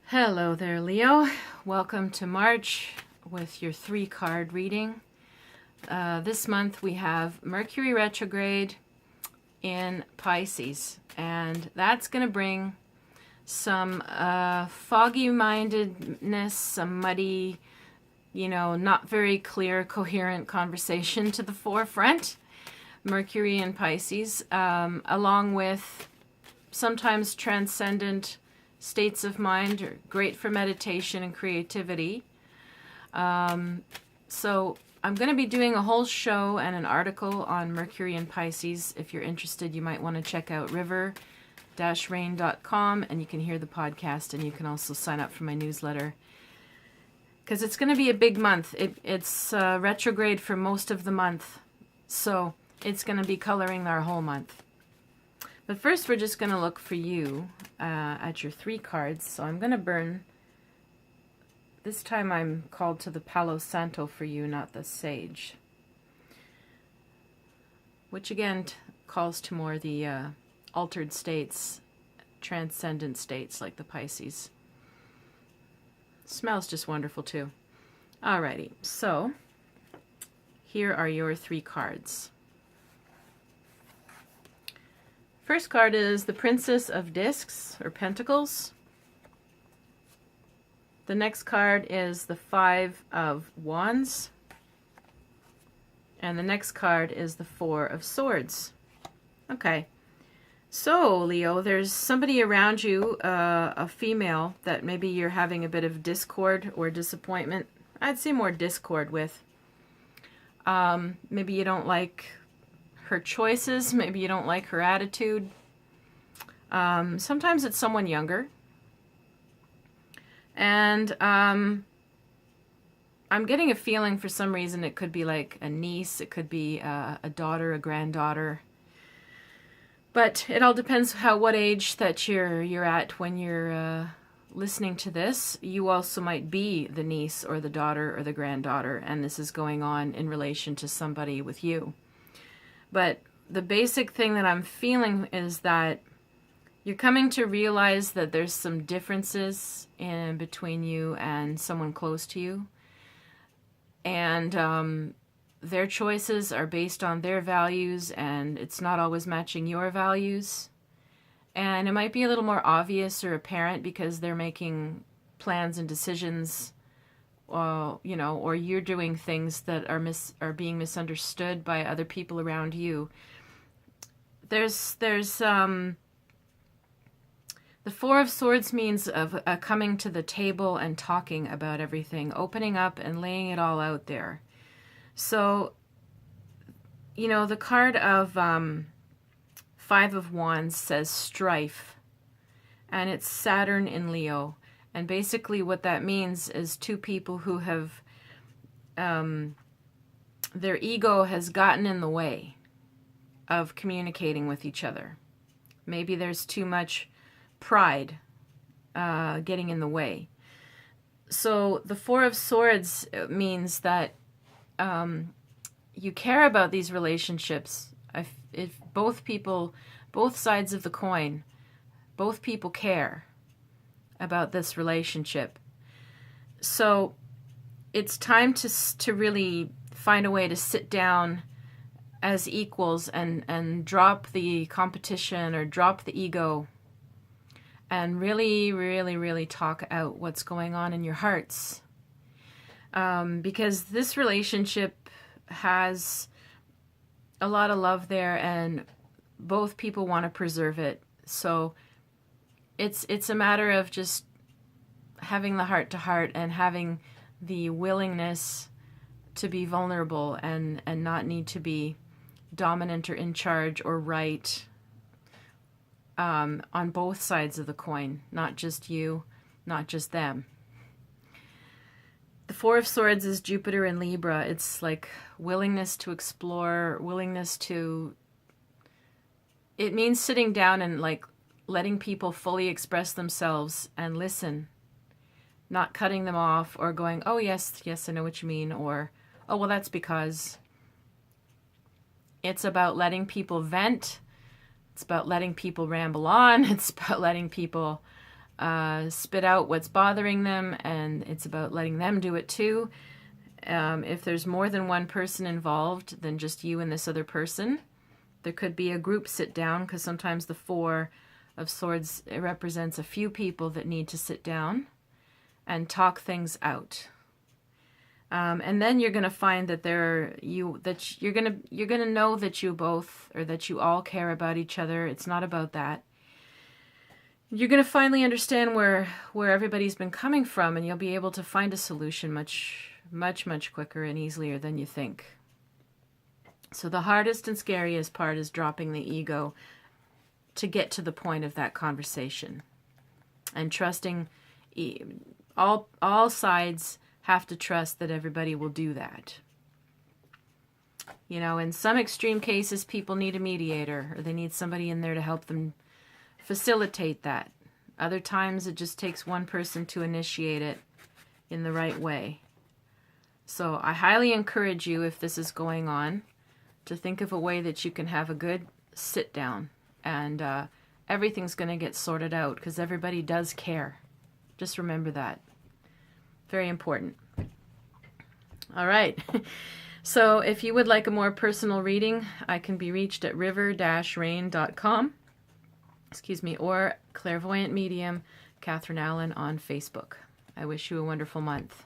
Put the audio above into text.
Hello there, Leo. Welcome to March with your 3-card reading. This month we have Mercury retrograde in Pisces, and that's going to bring some foggy-mindedness, some muddy, not very clear, coherent conversation to the forefront. Mercury in Pisces, along with sometimes transcendent states of mind are great for meditation and creativity. So I'm going to be doing a whole show and an article on Mercury and Pisces. If you're interested, you might want to check out river-rain.com, and you can hear the podcast, and you can also sign up for my newsletter. Because it's going to be a big month. It's retrograde for most of the month, so it's going to be coloring our whole month. But first, we're just going to look for you at your 3 cards. So I'm going to burn. This time I'm called to the Palo Santo for you, not the Sage. Which again calls to more the altered states, transcendent states like the Pisces. Smells just wonderful too. Alrighty, so here are your 3 cards. First card is the Princess of Discs, or Pentacles. The next card is the 5 of Wands. And the next card is the 4 of Swords. Okay. So, Leo, there's somebody around you, a female, that maybe you're having a bit of discord or disappointment. I'd say more discord with. Maybe you don't like her choices, maybe you don't like her attitude. Sometimes it's someone younger. And I'm getting a feeling for some reason it could be like a niece, it could be a daughter, a granddaughter. But it all depends what age that you're at when you're listening to this. You also might be the niece or the daughter or the granddaughter, and this is going on in relation to somebody with you. But the basic thing that I'm feeling is that you're coming to realize that there's some differences in between you and someone close to you. And their choices are based on their values, and it's not always matching your values. And it might be a little more obvious or apparent because they're making plans and decisions, or you're doing things that are being misunderstood by other people around you. There's the 4 of Swords means of coming to the table and talking about everything, opening up and laying it all out there. So, the card of 5 of Wands says strife, and it's Saturn in Leo. And basically what that means is 2 people who have, their ego has gotten in the way of communicating with each other. Maybe there's too much pride getting in the way. So the 4 of Swords means that you care about these relationships. If both sides of the coin, both people care about this relationship. So it's time to really find a way to sit down as equals and drop the competition or drop the ego and really, really, really talk out what's going on in your hearts. Because this relationship has a lot of love there, and both people want to preserve it. So it's a matter of just having the heart-to-heart and having the willingness to be vulnerable and not need to be dominant or in charge or right on both sides of the coin, not just you, not just them. The 4 of Swords is Jupiter in Libra. It's like willingness to explore, it means sitting down and like letting people fully express themselves and listen, not cutting them off or going, oh yes, I know what you mean, or, oh well, that's because. It's about letting people vent. It's about letting people ramble on. It's about letting people spit out what's bothering them, and it's about letting them do it too. If there's more than one person involved than just you and this other person, there could be a group sit down, because sometimes the Four of Swords, it represents a few people that need to sit down and talk things out. And then you're going to find that you're going to know that you both, or that you all care about each other. It's not about that. You're going to finally understand where everybody's been coming from, and you'll be able to find a solution much, much, much quicker and easier than you think. So the hardest and scariest part is dropping the ego to get to the point of that conversation, and trusting. All sides have to trust that everybody will do that. You know, in some extreme cases, people need a mediator, or they need somebody in there to help them facilitate that. Other times it just takes one person to initiate it in the right way. So I highly encourage you, if this is going on, to think of a way that you can have a good sit down, and everything's going to get sorted out, because everybody does care. Just remember that. Very important. All right. So if you would like a more personal reading, I can be reached at river-rain.com. Or Clairvoyant Medium Catherine Allen on Facebook. I wish you a wonderful month.